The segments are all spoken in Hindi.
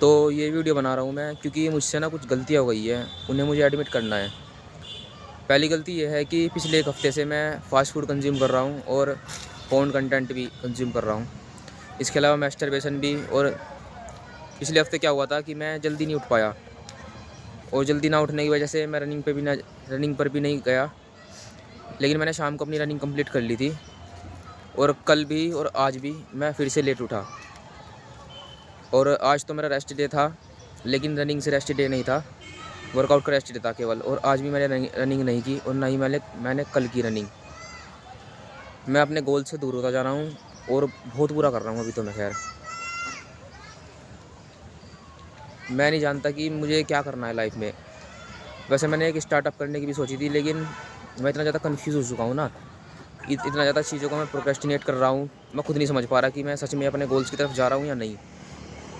तो ये वीडियो बना रहा हूँ मैं क्योंकि मुझसे ना कुछ गलतियाँ हो गई है, उन्हें मुझे एडमिट करना है। पहली गलती ये है कि पिछले 1 हफ़्ते से मैं फ़ास्ट फूड कंज़्यूम कर रहा हूँ और पोर्न कंटेंट भी कंज़्यूम कर रहा हूँ। इसके अलावा मैस्टरबेशन भी। और पिछले हफ़्ते क्या हुआ था कि मैं जल्दी नहीं उठ पाया और जल्दी ना उठने की वजह से मैं रनिंग पर भी नहीं गया। लेकिन मैंने शाम को अपनी रनिंग कंप्लीट कर ली थी और कल भी और आज भी मैं फिर से लेट उठा। और आज तो मेरा रेस्ट डे था, लेकिन रनिंग से रेस्ट डे नहीं था, वर्कआउट का रेस्ट डे था केवल। और आज भी मैंने रनिंग नहीं की और ना ही मैंने कल की रनिंग। मैं अपने गोल से दूर होता जा रहा हूँ और बहुत बुरा कर रहा हूँ अभी तो मैं। खैर, मैं नहीं जानता कि मुझे क्या करना है लाइफ में। वैसे मैंने एक स्टार्टअप करने की भी सोची थी, लेकिन मैं इतना ज़्यादा कन्फ्यूज़ हो चुका हूँ ना, इतना ज़्यादा चीज़ों को मैं प्रोक्रेस्टिनेट कर रहा हूँ, मैं खुद नहीं समझ पा रहा कि मैं सच में अपने गोल्स की तरफ जा रहा हूँ या नहीं।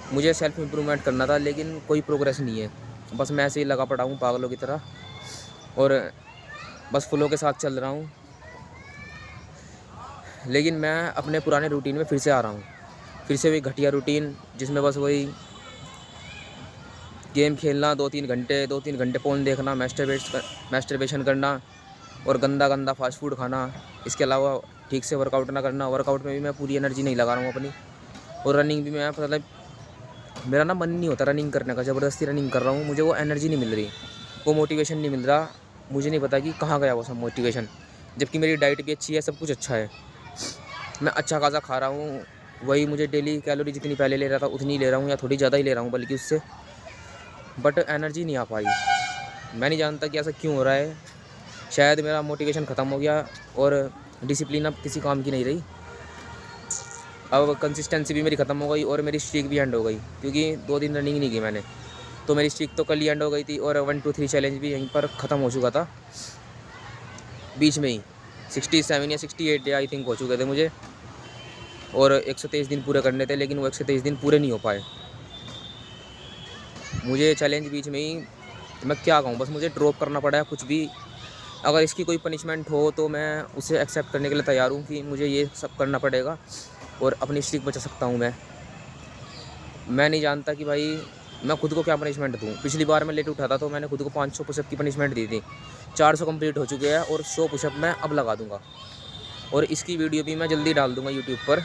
मुझे सेल्फ इम्प्रूवमेंट करना था, लेकिन कोई प्रोग्रेस नहीं है। बस मैं ऐसे ही लगा पड़ा हूँ पागलों की तरह और बस फ्लो के साथ चल रहा हूँ। लेकिन मैं अपने पुराने रूटीन में फिर से आ रहा हूँ, फिर से वही घटिया रूटीन जिसमें बस वही गेम खेलना 2-3 घंटे फ़ोन देखना, मैस्टरबेशन करना और गंदा फ़ास्ट फूड खाना। इसके अलावा ठीक से वर्कआउट ना करना। वर्कआउट में भी मैं पूरी एनर्जी नहीं लगा रहा हूँ अपनी। और रनिंग भी मैं मतलब मेरा ना मन नहीं होता रनिंग करने का, ज़बरदस्ती रनिंग कर रहा हूँ, मुझे वो एनर्जी नहीं मिल रही, वो मोटिवेशन नहीं मिल रहा। मुझे नहीं पता कि कहाँ गया वो सब मोटिवेशन, जबकि मेरी डाइट भी अच्छी है, सब कुछ अच्छा है, मैं अच्छा खासा खा रहा हूँ। वही मुझे डेली कैलोरी जितनी पहले ले रहा था उतनी ले रहा हूँ या थोड़ी ज़्यादा ही ले रहा हूँ बल्कि उससे, बट एनर्जी नहीं आ पाई। मैं नहीं जानता कि ऐसा क्यों हो रहा है। शायद मेरा मोटिवेशन ख़त्म हो गया और डिसिप्लिन अब किसी काम की नहीं रही। अब कंसिस्टेंसी भी मेरी ख़त्म हो गई और मेरी स्ट्रीक भी एंड हो गई, क्योंकि 2 दिन रनिंग नहीं की मैंने, तो मेरी स्ट्रीक तो कल ही एंड हो गई थी। और 1 2 3 चैलेंज भी यहीं पर ख़त्म हो चुका था बीच में ही। 67 या 68 डे आई थिंक हो चुके थे मुझे और 123 दिन पूरे करने थे, लेकिन वो 123 दिन पूरे नहीं हो पाए। मुझे चैलेंज बीच में ही, मैं क्या कहूँ, बस मुझे ड्रॉप करना पड़ा है कुछ भी। अगर इसकी कोई पनिशमेंट हो तो मैं उसे एक्सेप्ट करने के लिए तैयार हूँ कि मुझे ये सब करना पड़ेगा और अपनी स्ट्रीक बचा सकता हूँ मैं नहीं जानता कि भाई मैं खुद को क्या पनिशमेंट दूँ। पिछली बार मैं लेट उठा था तो मैंने खुद को 500 पुशअप की पनिशमेंट दी थी। 400 कंप्लीट हो चुके हैं और 100 पुशअप मैं अब लगा दूँगा और इसकी वीडियो भी मैं जल्दी डाल दूँगा यूट्यूब पर।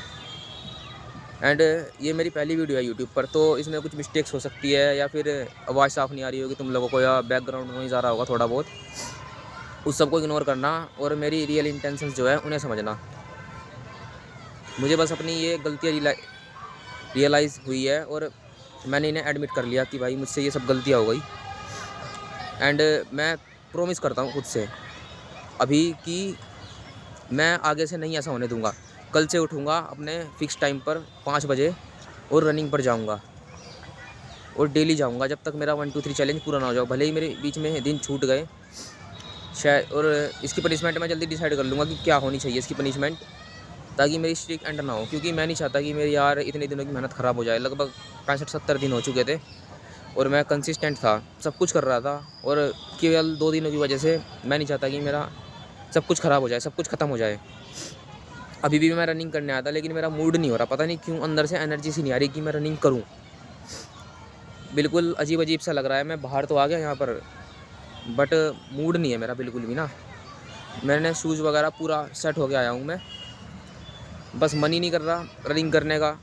एंड ये मेरी पहली वीडियो है यूट्यूब पर, तो इसमें कुछ मिस्टेक्स हो सकती है या फिर आवाज़ साफ़ नहीं आ रही होगी तुम लोगों को, या बैकग्राउंड नॉइज़ आ रहा होगा थोड़ा बहुत। उस सबको इग्नोर करना और मेरी रियल इंटेंशंस जो है उन्हें समझना। मुझे बस अपनी ये गलतियाँ रियलाइज़ हुई है और मैंने इन्हें एडमिट कर लिया कि भाई मुझसे ये सब गलतियाँ हो गई। एंड मैं प्रॉमिस करता हूँ खुद से अभी कि मैं आगे से नहीं ऐसा होने दूँगा। कल से उठूँगा अपने फ़िक्स टाइम पर 5 बजे और रनिंग पर जाऊँगा और डेली जाऊँगा जब तक मेरा 1 2 3 चैलेंज पूरा ना हो जाए। भले ही मेरे बीच में दिन छूट गए शायद, और इसकी पनिशमेंट मैं जल्दी डिसाइड कर लूँगा कि क्या होनी चाहिए इसकी पनिशमेंट, ताकि मेरी स्ट्रीक एंड ना हो। क्योंकि मैं नहीं चाहता कि मेरी यार इतने दिनों की मेहनत ख़राब हो जाए। लगभग 65-70 दिन हो चुके थे और मैं कंसिस्टेंट था, सब कुछ कर रहा था और केवल 2 दिनों की वजह से मैं नहीं चाहता कि मेरा सब कुछ ख़राब हो जाए, सब कुछ ख़त्म हो जाए। अभी भी मैं रनिंग करने आया था, लेकिन मेरा मूड नहीं हो रहा, पता नहीं क्यों अंदर से एनर्जी सी नहीं आ रही कि मैं रनिंग करूँ। बिल्कुल अजीब-अजीब सा लग रहा है। मैं बाहर तो आ गया यहाँ पर, बट मूड नहीं है मेरा बिल्कुल भी ना। मैंने शूज़ वगैरह पूरा सेट होके आया हूँ मैं, बस मन ही नहीं कर रहा रनिंग करने का।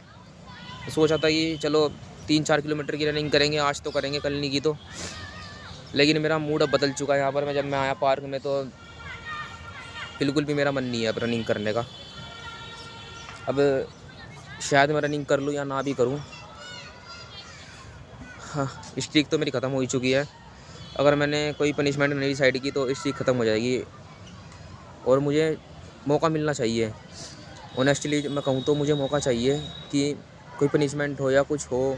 सोचा था कि चलो 3-4 किलोमीटर की रनिंग करेंगे, आज तो करेंगे, कल नहीं की तो। लेकिन मेरा मूड अब बदल चुका है यहाँ पर। जब मैं आया पार्क में तो बिल्कुल भी मेरा मन नहीं है अब रनिंग करने का। अब शायद मैं रनिंग कर लूँ या ना भी करूँ। हाँ, स्ट्रीक तो मेरी ख़त्म हो ही चुकी है। अगर मैंने कोई पनिशमेंट नहीं डिसाइड की तो स्ट्रीक ख़त्म हो जाएगी और मुझे मौका मिलना चाहिए। ऑनेस्टली मैं कहूँ तो मुझे मौका चाहिए कि कोई पनिशमेंट हो या कुछ हो,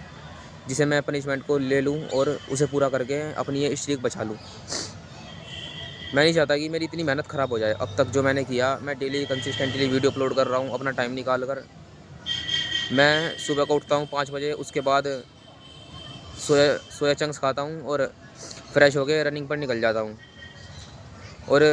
जिसे मैं पनिशमेंट को ले लूँ और उसे पूरा करके अपनी ये स्ट्रीक बचा लूँ। मैं नहीं चाहता कि मेरी इतनी मेहनत ख़राब हो जाए। अब तक जो मैंने किया, मैं डेली कंसिस्टेंटली वीडियो अपलोड कर रहा हूँ अपना टाइम निकाल कर। मैं सुबह को उठता हूँ 5 बजे, उसके बाद सोया चंक्स खाता हूँ और फ्रेश होके रनिंग पर निकल जाता हूँ। और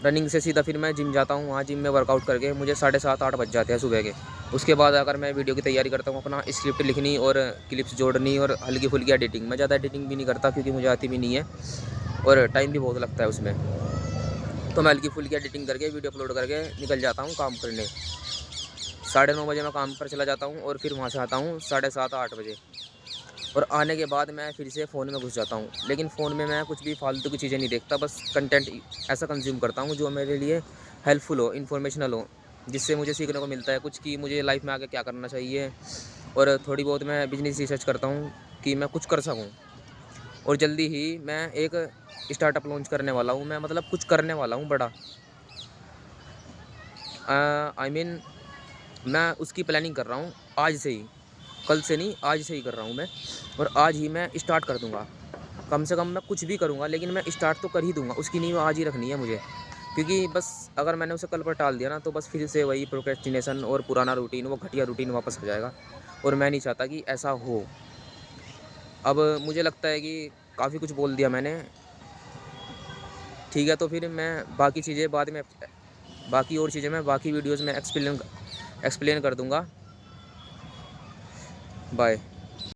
रनिंग से सीधा फिर मैं जिम जाता हूँ। वहाँ जिम में वर्कआउट करके मुझे 7:30-8 बज जाते हैं सुबह के। उसके बाद अगर मैं वीडियो की तैयारी करता हूँ, अपना स्क्रिप्ट लिखनी और क्लिप्स जोड़नी और हल्की-फुल्की एडिटिंग। मैं ज़्यादा एडिटिंग भी नहीं करता क्योंकि मुझे आती भी नहीं है और टाइम भी बहुत लगता है उसमें। तो मैं हल्की-फुल्की एडिटिंग करके वीडियो अपलोड करके निकल जाता हूँ काम करने। 9:30 बजे मैं काम पर चला जाता हूँ और फिर वहाँ से आता हूँ 7:30-8 बजे। और आने के बाद मैं फिर से फ़ोन में घुस जाता हूँ। लेकिन फ़ोन में मैं कुछ भी फालतू की चीज़ें नहीं देखता, बस कंटेंट ऐसा कंज़्यूम करता हूँ जो मेरे लिए हेल्पफुल हो, इन्फॉर्मेशनल हो, जिससे मुझे सीखने को मिलता है कुछ कि मुझे लाइफ़ में आगे क्या करना चाहिए। और थोड़ी बहुत मैं बिज़नेस रिसर्च करता हूँ कि मैं कुछ कर सकूँ। और जल्दी ही मैं एक स्टार्टअप लॉन्च करने वाला हूँ, मैं मतलब कुछ करने वाला हूँ बड़ा। आई मीन मैं उसकी प्लानिंग कर रहा हूँ आज से ही, कल से नहीं, आज से ही कर रहा हूँ मैं। और आज ही मैं स्टार्ट कर दूँगा। कम से कम मैं कुछ भी करूँगा लेकिन मैं स्टार्ट तो कर ही दूँगा, उसकी नींव आज ही रखनी है मुझे। क्योंकि बस अगर मैंने उसे कल पर टाल दिया ना तो बस फिर से वही प्रोक्रेस्टिनेशन और पुराना रूटीन, वो घटिया रूटीन वापस आ जाएगा और मैं नहीं चाहता कि ऐसा हो। अब मुझे लगता है कि काफ़ी कुछ बोल दिया मैंने, ठीक है? तो फिर मैं बाकी चीज़ें बाद में, बाकी और चीज़ें मैं बाकी वीडियोज़ में एक्सप्लेन कर दूँगा। बाय।